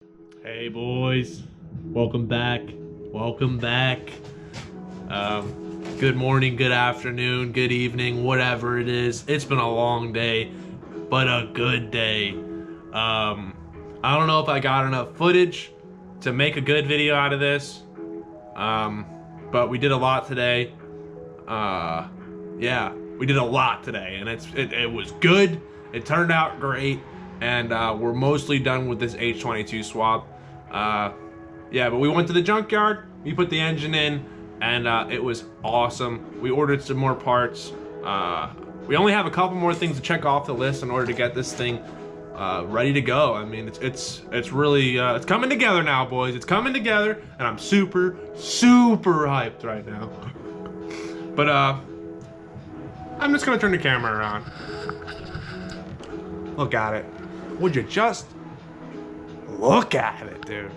Hey boys, welcome back. Good morning, good afternoon, good evening, whatever it is. It's been a long day, but a good day. I don't know if I got enough footage to make a good video out of this, but we did a lot today. Yeah, we did a lot today, and it was good. It turned out great, and we're mostly done with this H22 swap. Yeah, but we went to the junkyard, we put the engine in, and it was awesome. We ordered some more parts. We only have a couple more things to check off the list in order to get this thing ready to go. I mean, it's really it's coming together now, boys. It's coming together, and I'm super hyped right now. But I'm just gonna turn the camera around. Look at it. Would you just look at it, dude?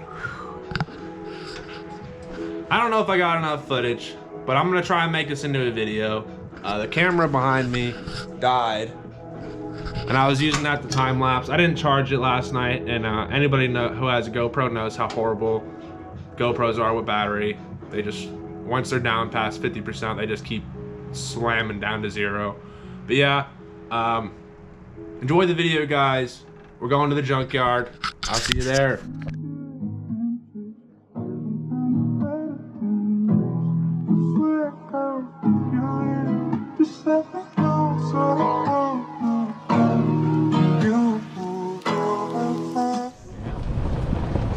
I don't know if I got enough footage, but I'm gonna try and make this into a video. The camera behind me died, and I was using that to time lapse. I didn't charge it last night, and anybody who has a GoPro knows how horrible GoPros are with battery. They just, once they're down past 50%, they just keep slamming down to 0. But yeah, enjoy the video, guys. We're going to the junkyard. I'll see you there.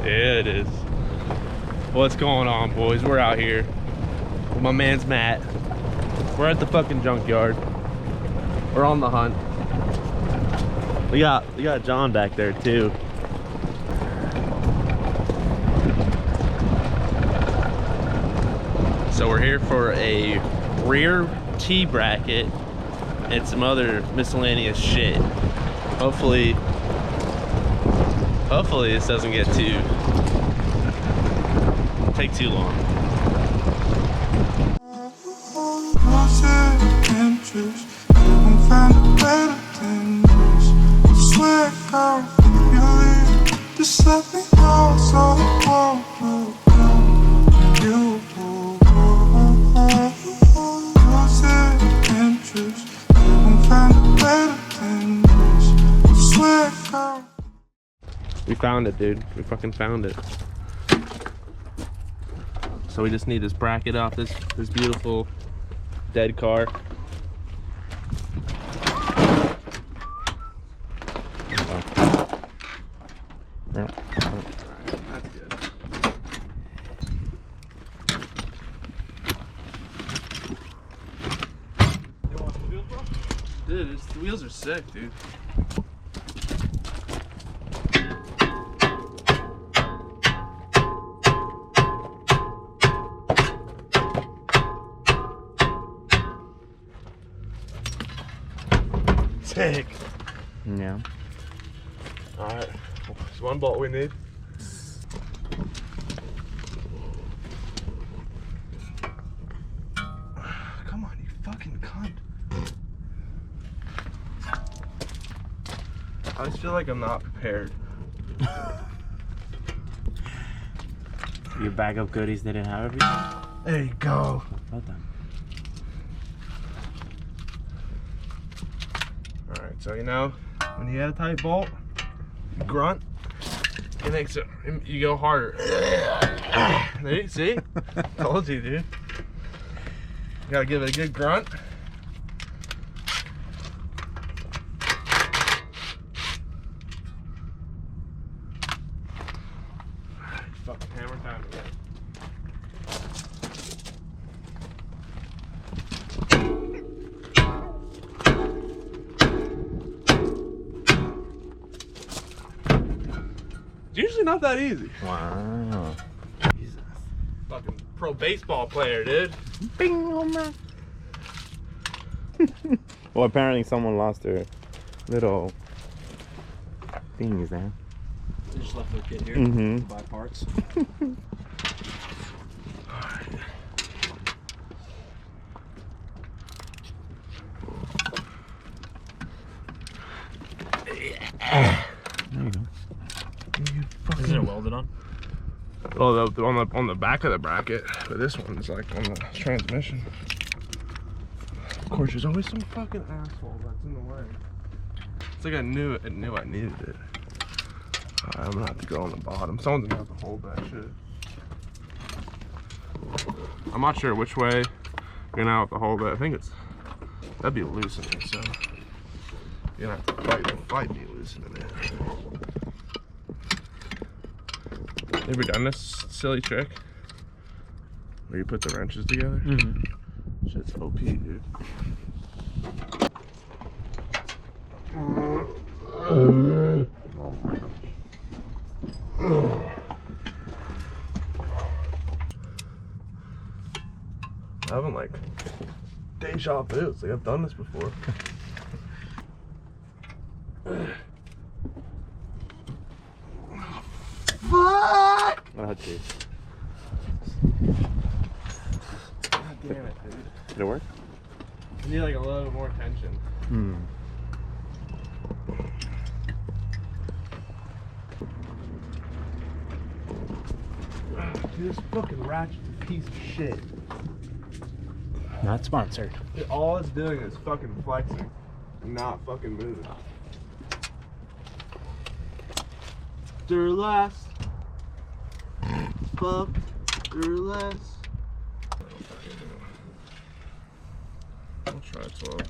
Yeah, it is. What's going on, boys? We're out here with my man's Matt. We're at the fucking junkyard. We're on the hunt. We got John back there too. So we're here for a rear T bracket and some other miscellaneous shit. Hopefully this doesn't take too long. Just let me know so We found it, dude. We fucking found it. So we just need this bracket off this beautiful dead car. Yeah. That's good. You want the wheels, bro? Dude, the wheels are sick, dude. Sick. Yeah. Alright. There's one bolt we need. Come on, you fucking cunt. I just feel like I'm not prepared. Your bag of goodies didn't have everything? There you go. Well done. Alright, so you know, when you have a tight bolt, you grunt, it makes it, you go harder. See? Told you, dude. You gotta give it a good grunt. Alright, fucking hammer time again. It's usually not that easy. Wow. Jesus. Fucking pro baseball player, dude. Bing, home run. Well, apparently someone lost their little thingies there. They just left their kid here Mm-hmm. to buy parts. There you go. Isn't it welded? hold it on? Oh, on the back of the bracket, but this one's like on the transmission. Of course, there's always some fucking asshole that's in the way. It's like I knew I needed it. Alright, I'm gonna have to go on the bottom. Someone's gonna have to hold that shit. I'm not sure which way you're gonna have to hold it. I think that'd be loosening, so you're gonna have to fight me loosening it. You ever done this silly trick where you put the wrenches together? Mm-hmm. Shit's OP, dude. I'm having like deja vu. It's like I've done this before. Fuck! Oh, jeez. God damn it, dude. Did it work? I need like a little bit more tension. Hmm. Dude, this fucking ratchet's a piece of shit. Not sponsored. All it's doing is fucking flexing, not fucking moving. Duralast. Fuck. Duralast. I'll try 12.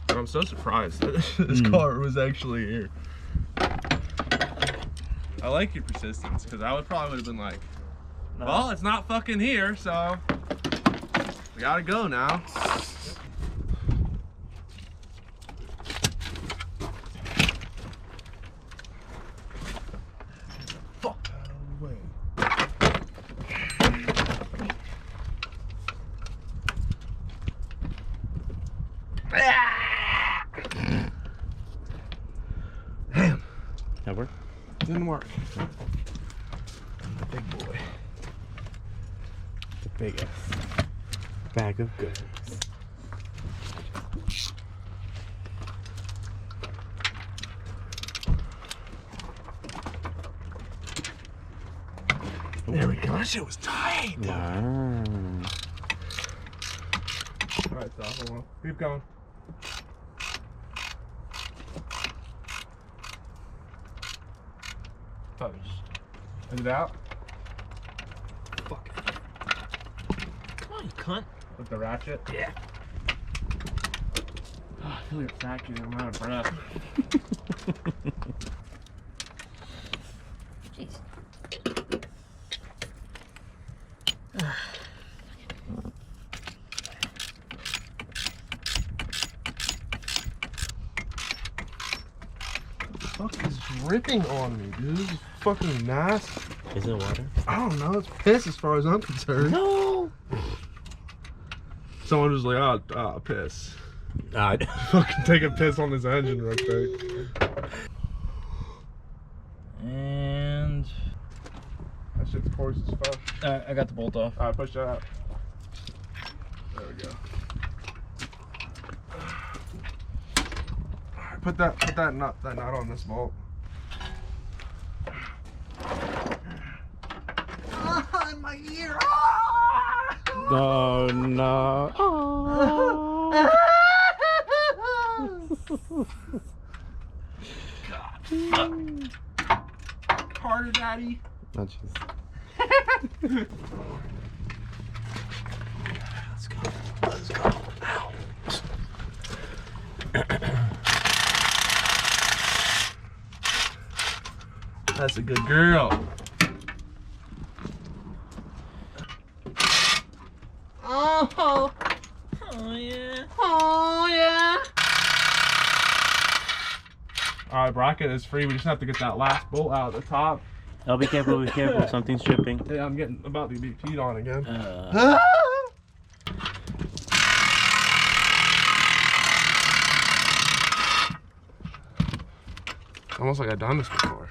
But I'm so surprised that this car was actually here. I like your persistence, because I would have been like, well, it's not fucking here, so we gotta go now. Fuck out of the way. Damn, That work? didn't work. Big boy. The biggest bag of goods. There we go. That shit was tight. Wow. Alright, so hold on. Keep going. Is it out? Fuck. Come on, you cunt. With the ratchet? Yeah. Oh, I feel like a factory. I'm out of breath. Jeez. What the fuck is dripping on me, dude? This is fucking nasty. Is it water? I don't know. It's piss as far as I'm concerned. No. Someone was like, oh, piss. Fucking Fucking take a piss on this engine real quick. And That shit's coarse as fuck. I got the bolt off. Alright, push that out. There we go. Alright, put that nut on this bolt. Ah, in my ear. Ah! Oh no. Oh. God. Harder, daddy. Oh, jeez. Let's go. Let's go. Ow. That's a good girl. Oh. Oh yeah. Oh yeah. Alright, bracket is free. We just have to get that last bolt out of the top. Oh, be careful, be careful. Something's dripping. Yeah, I'm getting about to be peed on again. Almost like I've done this before.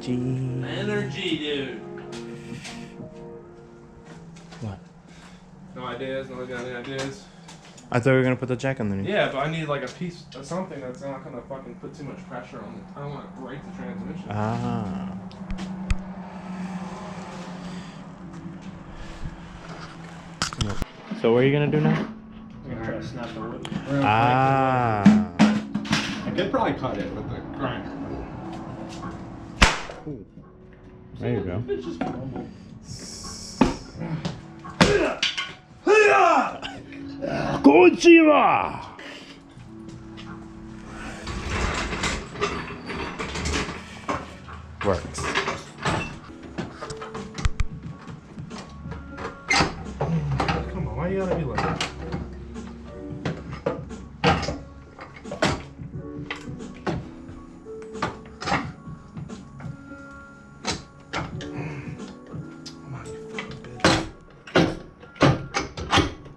Energy. Energy, dude. What? No ideas? No got any ideas? I thought we were gonna put the jack underneath. Yeah, but I need like a piece of something that's not gonna fucking put too much pressure on it. I don't want to break the transmission. Ah. So what are you gonna do now? I'm gonna try to snap the wood. Ah. I could probably cut it with the grinder. There you go. It's just normal. Godzilla! Works. Come on, why you gotta be like that?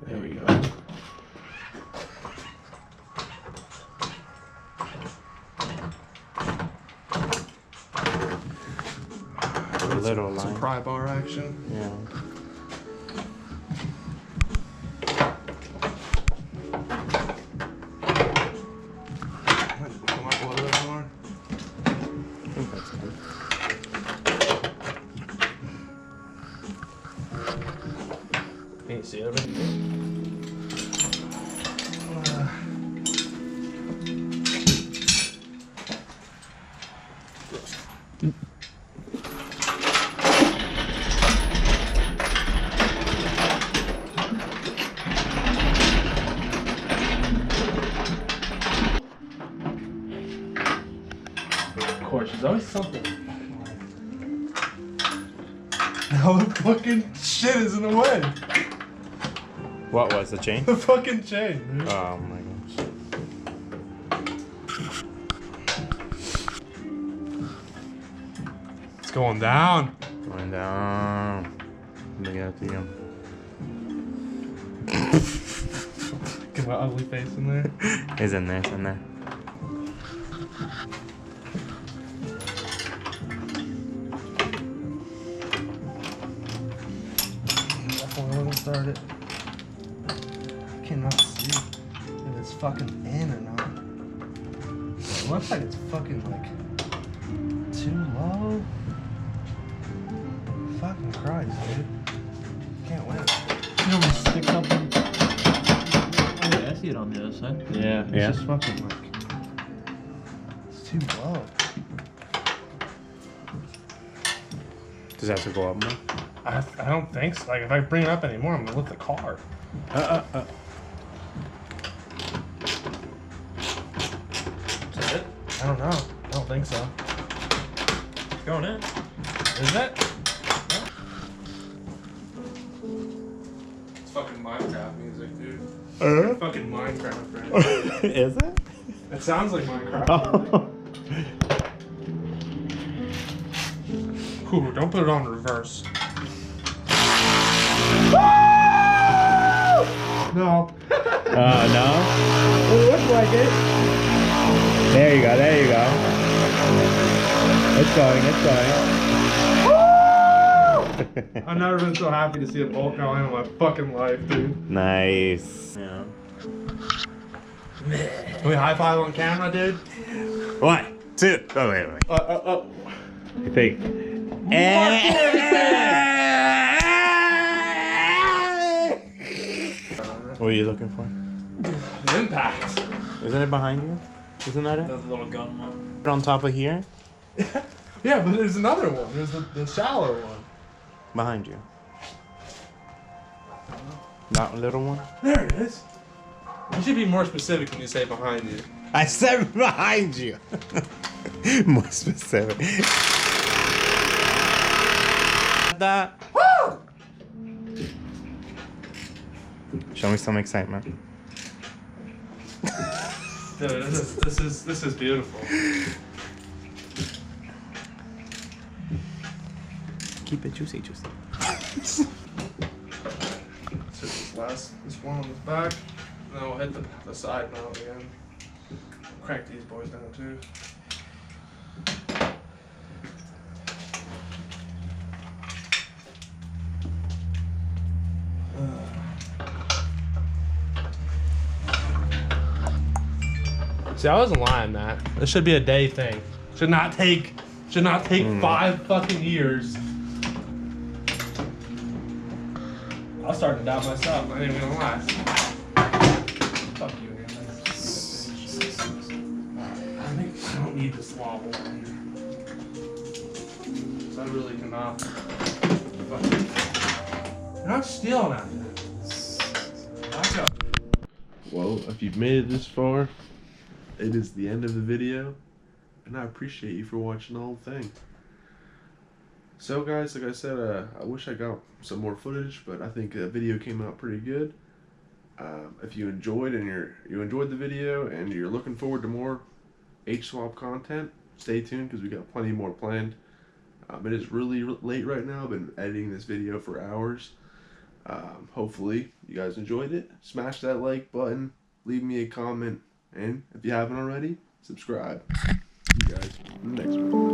There we go. A little line. Some pry bar action. Yeah. Come up a little bit more. I think that's good. Can you see it? Of course, there's always something. Now the fucking shit is in the way. What was the chain? The fucking chain, dude. Oh my gosh. It's going down. Going down. Look at you. Get my ugly face in there. It's in there, it's in there. Definitely wasn't started. I cannot see if it's fucking in or not. It looks like it's fucking like too low. Fucking Christ, dude. Can't wait. You know, stick something. Oh, yeah, I see it on the other side. Yeah, it's Yeah. just fucking like it's too low. Does that have to go up more? I don't think so. Like if I bring it up anymore, I'm gonna lift the car. Is that it? I don't know. I don't think so. It's going in. Is it? It's fucking Minecraft music, dude. Fucking Minecraft, right? Is it? It sounds like Minecraft. Ooh, don't put it on reverse. No. No? It looks like it. There you go, there you go. It's going, it's going. I've never been so happy to see a bolt going in my fucking life, dude. Nice. Yeah. Can we high five on camera, dude? 1, 2. Oh, wait. I think. What are you looking for? The impact. Isn't it behind you? Isn't that it? That's a little gun one. On top of here? Yeah, but there's another one. There's the shallow one. Behind you. That little one? There it is. You should be more specific when you say behind you. I said behind you. More specific. That. Woo! Show me some excitement. Dude, this is beautiful. Keep it juicy. Let's hit this one on the back. And then we'll hit the side mount again. Crank these boys down too. See, I wasn't lying, Matt. This should be a day thing. Should not take 5 fucking years. I'll start to doubt myself. I ain't even gonna lie. Fuck you, man. I don't need this wobble in here. I really cannot. You're not stealing out there. Back up. Well, if you've made it this far, it is the end of the video, and I appreciate you for watching the whole thing. So guys, like I said, I wish I got some more footage, but I think the video came out pretty good. If you enjoyed and you enjoyed the video and you're looking forward to more H-Swap content, stay tuned because we got plenty more planned. It is really late right now. I've been editing this video for hours. Hopefully you guys enjoyed it. Smash that like button, leave me a comment, and if you haven't already, subscribe. See you guys in the next one.